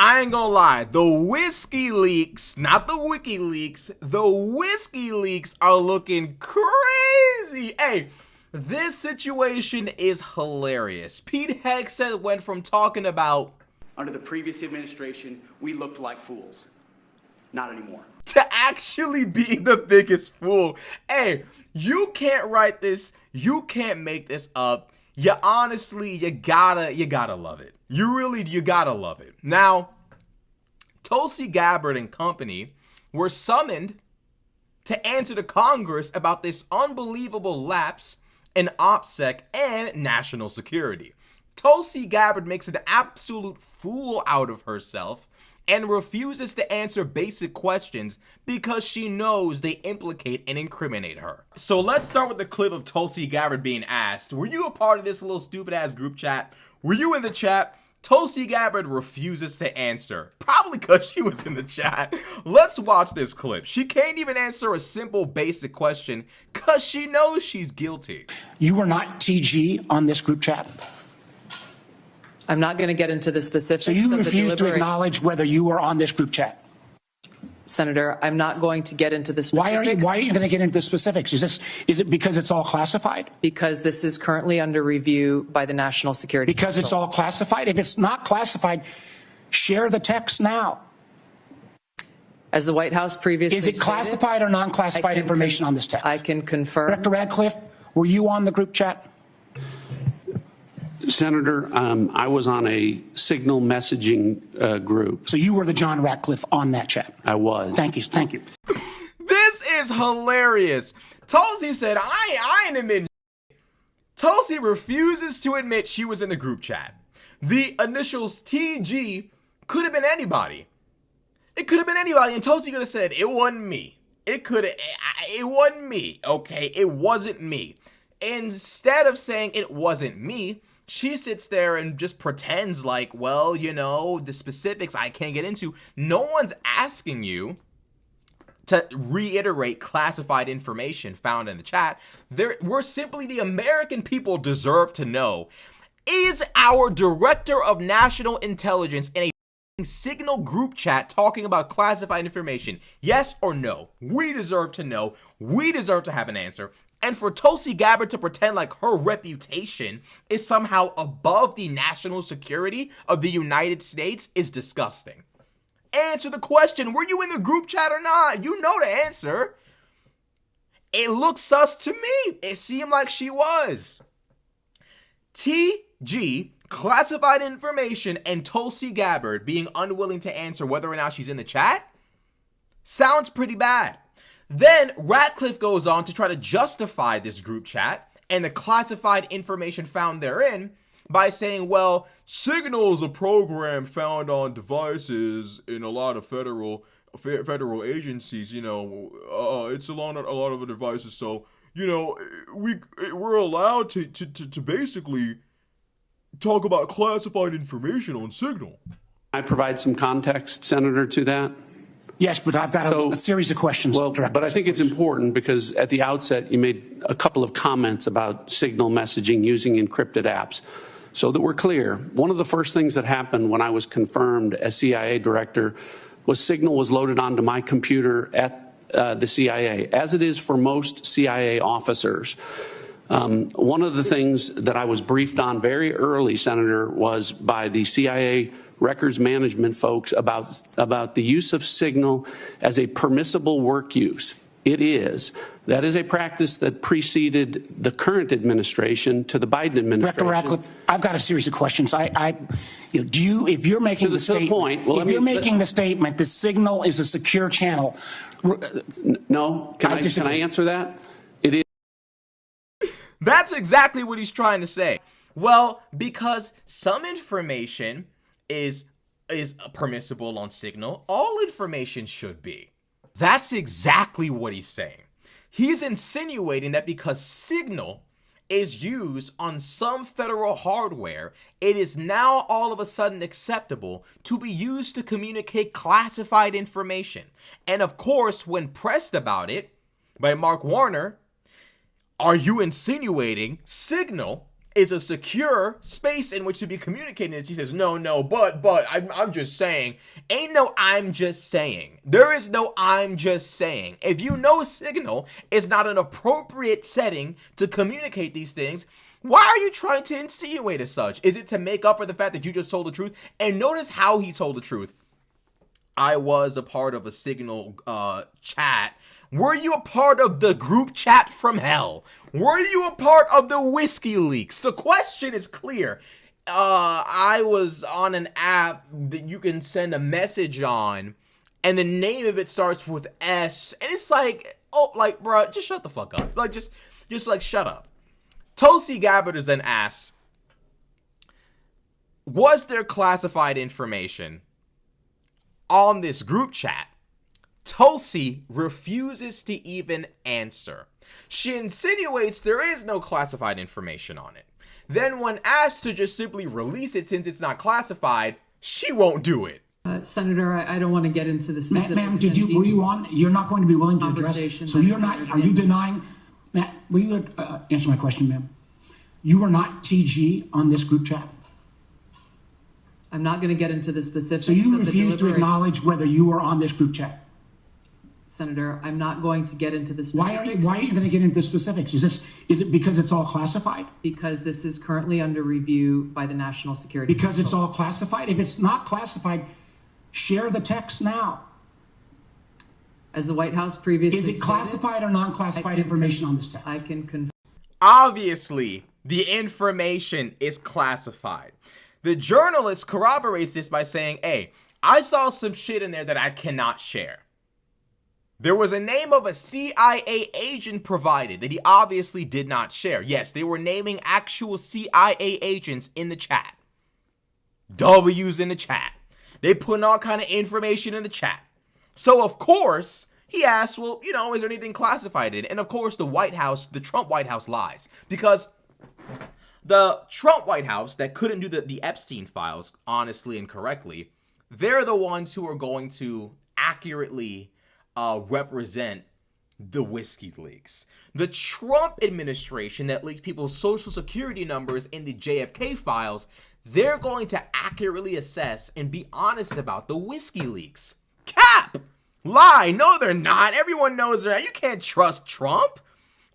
I ain't gonna lie, the WhiskeyLeaks, not the WikiLeaks, the WhiskeyLeaks are looking crazy. Hey, this situation is hilarious. Pete Hegseth went from talking about under the previous administration, we looked like fools. Not anymore. To actually being the biggest fool. Hey, you can't write this. You can't make this up. You honestly, you gotta love it. You gotta love it. Now, Tulsi Gabbard and company were summoned to answer to Congress about this unbelievable lapse in OPSEC and national security. Tulsi Gabbard makes an absolute fool out of herself and refuses to answer basic questions because she knows they implicate and incriminate her. So let's start with the clip of Tulsi Gabbard being asked, were you a part of this little stupid ass group chat? Were you in the chat? Tulsi Gabbard refuses to answer, probably because she was in the chat. Let's watch this clip. She can't even answer a simple basic question because she knows she's guilty. You were not TG on this group chat? I'm not going to get into the specifics. So you refuse to acknowledge whether you were on this group chat? Senator, I'm not going to get into the specifics. Why are you going to get into the specifics? Is it because it's all classified? Because this is currently under review by the National Security Because Council. it's all classified? If it's not classified, share the text now. As the White House previously Is it classified or non-classified information on this text? I can confirm. Director Ratcliffe, were you on the group chat? Senator, I was on a signal messaging group. So you were the John Ratcliffe on that chat? I was. Thank you. Thank you. This is hilarious. Tulsi said, I ain't admitting. Tulsi refuses to admit she was in the group chat. The initials TG could have been anybody. It could have been anybody, and Tulsi could have said, it wasn't me. It wasn't me, okay? It wasn't me. Instead of saying it wasn't me, she sits there and just pretends like, well, you know, the specifics I can't get into. No one's asking you to reiterate classified information found in the chat. We're simply, the American people deserve to know, is our Director of National Intelligence in a signal group chat talking about classified information? Yes or no? We deserve to know. We deserve to have an answer. And for Tulsi Gabbard to pretend like her reputation is somehow above the national security of the United States is disgusting. Answer the question, were you in the group chat or not? You know the answer. It looks sus to me. It seemed like she was. TG, classified information, and Tulsi Gabbard being unwilling to answer whether or not she's in the chat sounds pretty bad. Then Ratcliffe goes on to try to justify this group chat and the classified information found therein by saying, well, Signal is a program found on devices in a lot of federal agencies, you know, it's a lot of the devices, so, you know, we're allowed to basically talk about classified information on Signal. I provide some context, Senator, to that. Yes, but I've got a series of questions. Well, but I think it's important because at the outset you made a couple of comments about signal messaging using encrypted apps. So that we're clear, one of the first things that happened when I was confirmed as CIA director was Signal was loaded onto my computer at the CIA, as it is for most CIA officers. One of the things that I was briefed on very early, Senator, was by the CIA records management folks about the use of Signal as a permissible work use. It is. That is a practice that preceded the current administration to the Biden administration. Director Ratcliffe, I've got a series of questions. If you're making the statement that Signal is a secure channel, no, can I answer that? It is. That's exactly what he's trying to say. Well, because some information is permissible on Signal, all information should be. That's exactly what he's saying. He's insinuating that because Signal is used on some federal hardware, it is now all of a sudden acceptable to be used to communicate classified information. And of course, when pressed about it by Mark Warner, are you insinuating Signal is a secure space in which to be communicating this. He says, no, but I'm just saying. Ain't no I'm just saying. There is no I'm just saying. If you know Signal is not an appropriate setting to communicate these things, why are you trying to insinuate as such? Is it to make up for the fact that you just told the truth? And notice how he told the truth. I was a part of a Signal chat. Were you a part of the group chat from hell? Were you a part of the WhiskeyLeaks? The question is clear. I was on an app that you can send a message on, and the name of it starts with S, and it's like, oh, like, bro, just shut the fuck up. Like, just like, shut up. Tulsi Gabbard is then asked, was there classified information on this group chat? Tulsi refuses to even answer. She insinuates there is no classified information on it. Then when asked to just simply release it since it's not classified, she won't do it. Senator, I don't want to get into the specifics. Ma'am, were you on? You're not going to be willing to address it. So you're not, are you denying? Matt, will you answer my question, ma'am? You were not TG on this group chat? I'm not going to get into the specifics. So you refuse to acknowledge whether you were on this group chat? Senator, I'm not going to get into the specifics. Why are you going to get into the specifics? Is it because it's all classified? Because this is currently under review by the National Security Because Council. it's all classified? If it's not classified, share the text now. As the White House previously Is it classified or non-classified information on this text? I can confirm. Obviously, the information is classified. The journalist corroborates this by saying, hey, I saw some shit in there that I cannot share. There was a name of a CIA agent provided that he obviously did not share. Yes, they were naming actual CIA agents in the chat. W's in the chat. They putting all kind of information in the chat. So, of course, he asked, well, you know, is there anything classified in it? And, of course, the White House, the Trump White House lies. Because the Trump White House that couldn't do the Epstein files honestly and correctly, they're the ones who are going to accurately represent the WhiskeyLeaks. The Trump administration that leaked people's social security numbers in the JFK files, they're going to accurately assess and be honest about the WhiskeyLeaks. Cap! Lie! No, they're not. Everyone knows they're not. You can't trust Trump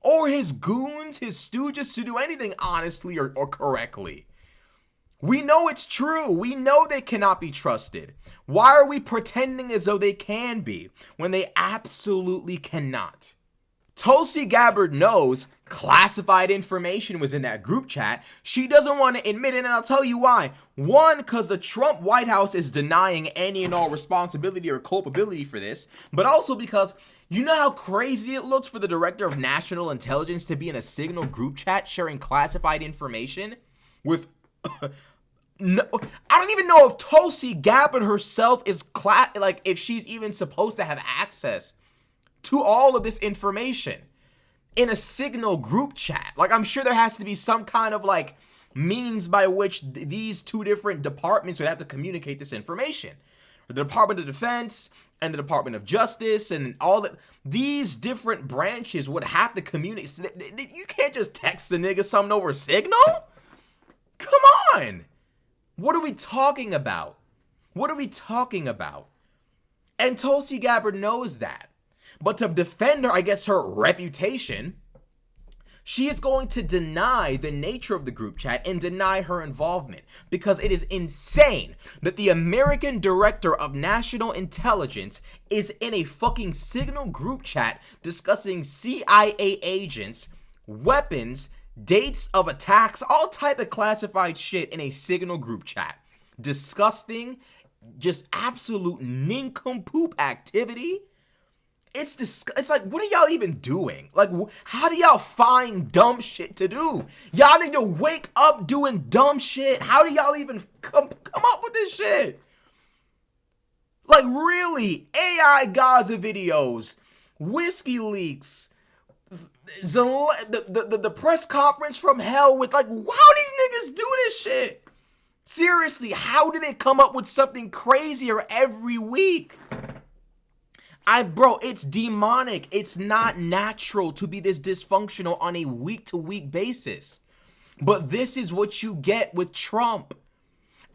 or his goons, his stooges to do anything honestly or correctly. We know it's true. We know they cannot be trusted. Why are we pretending as though they can be when they absolutely cannot? Tulsi Gabbard knows classified information was in that group chat. She doesn't want to admit it, and I'll tell you why. One, because the Trump White House is denying any and all responsibility or culpability for this, but also because you know how crazy it looks for the Director of National Intelligence to be in a Signal group chat sharing classified information with... No, I don't even know if Tulsi Gabbard herself is like if she's even supposed to have access to all of this information in a Signal group chat. Like, I'm sure there has to be some kind of like means by which these two different departments would have to communicate this information. The Department of Defense and the Department of Justice and all that. These different branches would have to communicate. You can't just text the nigga something over Signal. Come on. What are we talking about? What are we talking about? And Tulsi Gabbard knows that. But to defend her, I guess, her reputation, she is going to deny the nature of the group chat and deny her involvement. Because it is insane that the American Director of National Intelligence is in a fucking Signal group chat discussing CIA agents, weapons, dates of attacks, all type of classified shit in a Signal group chat. Disgusting, just absolute nincompoop activity. It's like, what are y'all even doing? Like, how do y'all find dumb shit to do? Y'all need to wake up doing dumb shit. How do y'all even come up with this shit? Like, really? AI Gaza videos, WhiskeyLeaks, the press conference from hell with, like, how these niggas do this shit? Seriously, how do they come up with something crazier every week? Bro, it's demonic. It's not natural to be this dysfunctional on a week-to-week basis. But this is what you get with Trump.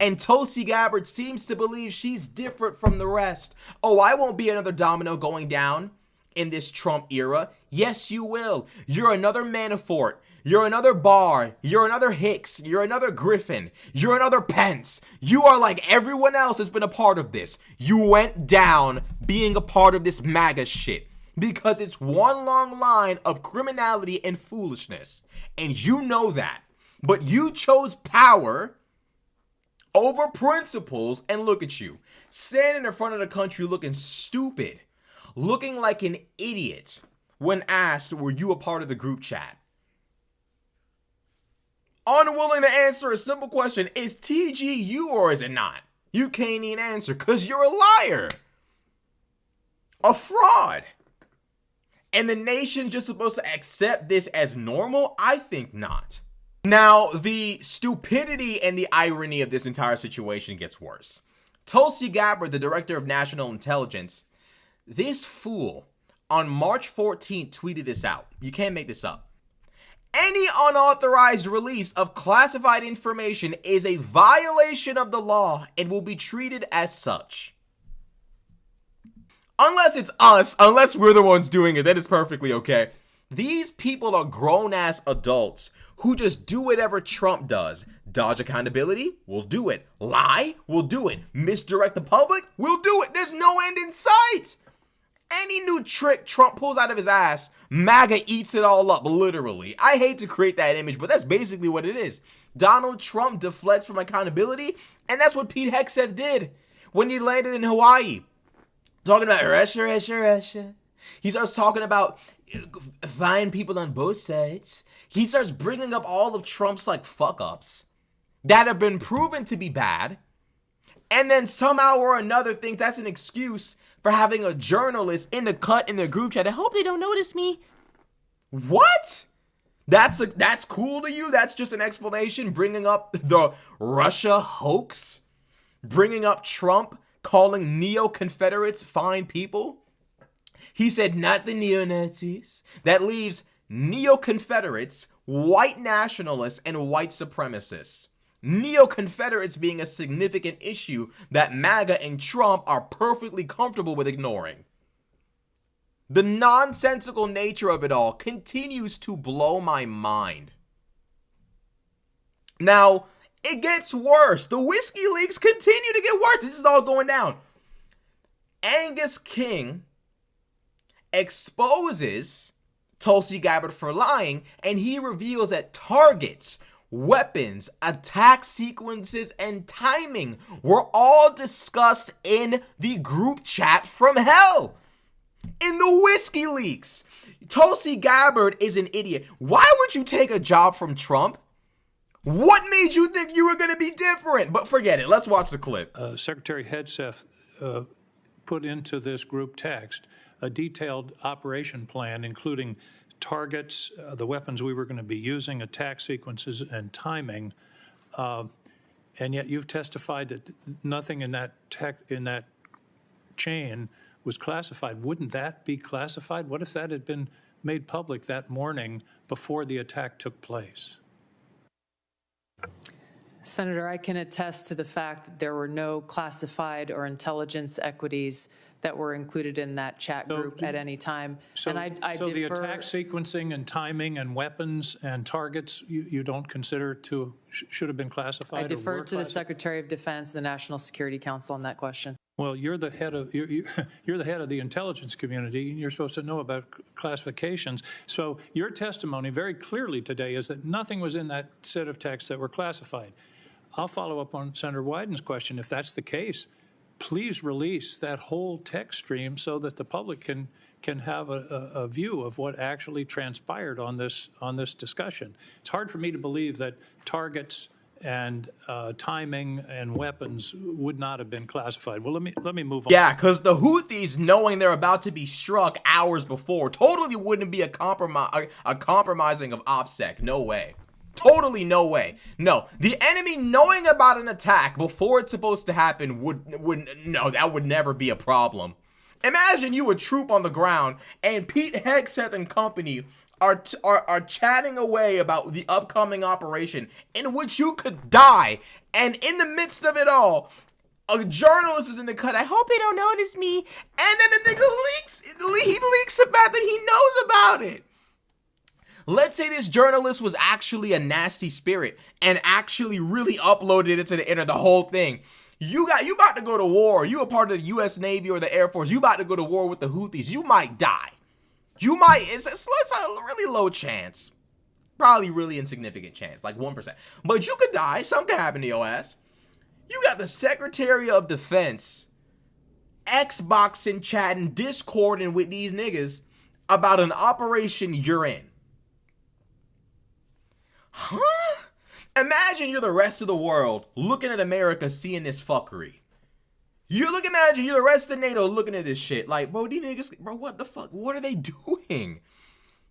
And Tulsi Gabbard seems to believe she's different from the rest. Oh, I won't be another domino going down in this Trump era. Yes, you will. You're another Manafort. You're another Barr. You're another Hicks. You're another Griffin. You're another Pence. You are like everyone else that's been a part of this. You went down being a part of this MAGA shit because it's one long line of criminality and foolishness. And you know that. But you chose power over principles, and look at you, standing in front of the country looking stupid, looking like an idiot when asked, were you a part of the group chat? Unwilling to answer a simple question, is TG you or is it not? You can't even answer because you're a liar, a fraud. And the nation's just supposed to accept this as normal? I think not. Now, the stupidity and the irony of this entire situation gets worse. Tulsi Gabbard, the director of national intelligence, this fool on March 14th tweeted this out. You can't make this up. Any unauthorized release of classified information is a violation of the law and will be treated as such. Unless it's us, unless we're the ones doing it, then it's perfectly okay. These people are grown-ass adults who just do whatever Trump does. Dodge accountability? We'll do it. Lie? We'll do it. Misdirect the public? We'll do it. There's no end in sight. Any new trick Trump pulls out of his ass, MAGA eats it all up, literally. I hate to create that image, but that's basically what it is. Donald Trump deflects from accountability, and that's what Pete Hegseth did when he landed in Hawaii. Talking about Russia. He starts talking about fine people on both sides. He starts bringing up all of Trump's like fuck ups that have been proven to be bad. And then somehow or another think that's an excuse for having a journalist in the cut in their group chat. I hope they don't notice me. What? That's cool to you? That's just an explanation? Bringing up the Russia hoax? Bringing up Trump calling neo-Confederates fine people? He said, not the neo-Nazis. That leaves neo-Confederates, white nationalists, and white supremacists. Neo-Confederates being a significant issue that MAGA and Trump are perfectly comfortable with ignoring. The nonsensical nature of it all continues to blow my mind. Now, it gets worse. The WhiskeyLeaks continue to get worse. This is all going down. Angus King exposes Tulsi Gabbard for lying, and he reveals that targets, weapons, attack sequences, and timing were all discussed in the group chat from hell. In the WhiskeyLeaks. Tulsi Gabbard is an idiot. Why would you take a job from Trump? What made you think you were going to be different? But forget it. Let's watch the clip. Secretary Hegseth put into this group text a detailed operation plan, including targets, the weapons we were going to be using, attack sequences, and timing. And yet you've testified that nothing in that chain was classified. Wouldn't that be classified? What if that had been made public that morning before the attack took place? Senator, I can attest to the fact that there were no classified or intelligence equities that were included in that chat group at any time. So, and I so the defer, attack sequencing and timing and weapons and targets you don't consider should have been classified? I defer or to the Secretary of Defense and the National Security Council on that question. Well, you're the head of you're the head of the intelligence community, and you're supposed to know about classifications. So your testimony very clearly today is that nothing was in that set of texts that were classified. I'll follow up on Senator Wyden's question. If that's the case, please release that whole text stream so that the public can have a view of what actually transpired on this discussion. It's hard for me to believe that targets and timing and weapons would not have been classified. Well, let me move on. Yeah, because the Houthis, knowing they're about to be struck hours before, totally wouldn't be a compromising of OPSEC. No way. Totally no way. No, the enemy knowing about an attack before it's supposed to happen that would never be a problem. Imagine you a troop on the ground and Pete Hegseth and company are chatting away about the upcoming operation in which you could die, and in the midst of it all, a journalist is in the cut. I hope they don't notice me. And then the nigga leaks about that he knows about it. Let's say this journalist was actually a nasty spirit and actually really uploaded it to the internet, the whole thing. You about to go to war. You a part of the U.S. Navy or the Air Force. You about to go to war with the Houthis. You might die. You might. It's a really low chance. Probably really insignificant chance, like 1%. But you could die. Something could happen to your ass. You got the Secretary of Defense Xboxing, chatting, discording with these niggas about an operation you're in. Huh? Imagine you're the rest of the world looking at America seeing this fuckery. Imagine you're the rest of NATO looking at this shit. Like, bro, these niggas, bro, what the fuck? What are they doing?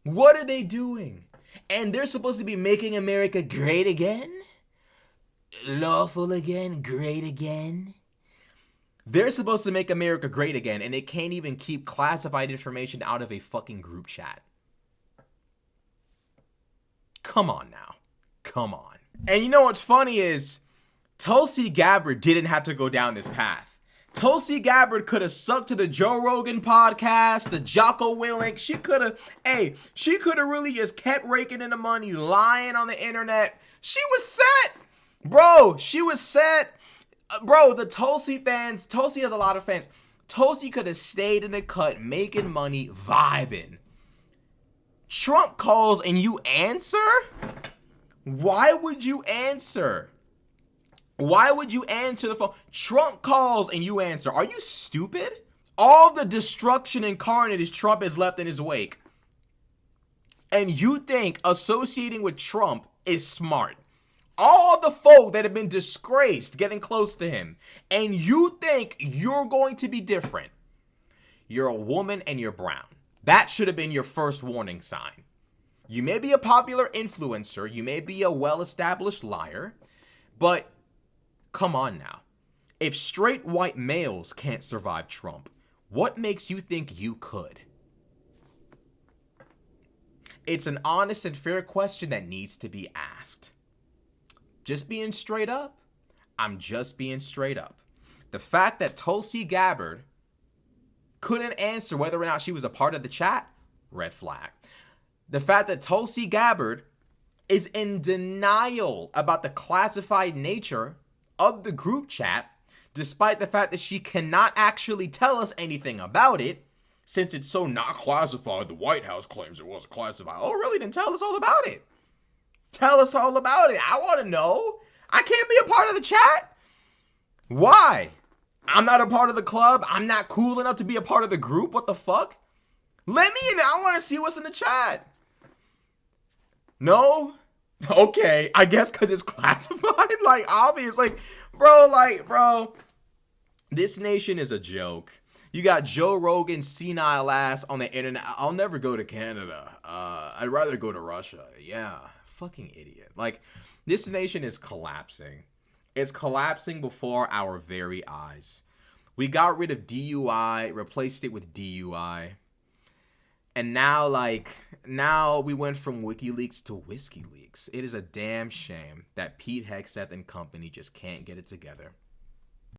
What are they doing? And they're supposed to be making America great again? Lawful again, great again. They're supposed to make America great again, and they can't even keep classified information out of a fucking group chat. Come on now. Come on. And you know what's funny is Tulsi Gabbard didn't have to go down this path. Tulsi Gabbard could have stuck to the Joe Rogan podcast, the Jocko Willink. She could have really just kept raking in the money, lying on the internet. She was set. Bro, she was set. Bro, the Tulsi fans, Tulsi has a lot of fans. Tulsi could have stayed in the cut, making money, vibing. Trump calls and you answer? Why would you answer? Why would you answer the phone? Trump calls and you answer. Are you stupid? All the destruction and carnage Trump has left in his wake. And you think associating with Trump is smart. All the folk that have been disgraced getting close to him. And you think you're going to be different. You're a woman and you're brown. That should have been your first warning sign. You may be a popular influencer. You may be a well-established liar. But come on now. If straight white males can't survive Trump, what makes you think you could? It's an honest and fair question that needs to be asked. Just being straight up. I'm just being straight up. The fact that Tulsi Gabbard couldn't answer whether or not she was a part of the chat, red flag. The fact that Tulsi Gabbard is in denial about the classified nature of the group chat, despite the fact that she cannot actually tell us anything about it, since it's so not classified. The White House claims it wasn't classified. Oh, really? Then tell us all about it. Tell us all about it. I want to know. I can't be a part of the chat. Why? I'm not a part of the club. I'm not cool enough to be a part of the group. What the fuck? Let me in. I want to see what's in the chat. No? Okay. I guess because it's classified. Like, obvious. Like, bro. This nation is a joke. You got Joe Rogan's senile ass on the internet. I'll never go to Canada. I'd rather go to Russia. Yeah. Fucking idiot. Like, this nation is collapsing. It's collapsing before our very eyes. We got rid of DUI, replaced it with DUI. And now we went from WhiskeyLeaks to WhiskeyLeaks. It is a damn shame that Pete Hegseth and company just can't get it together.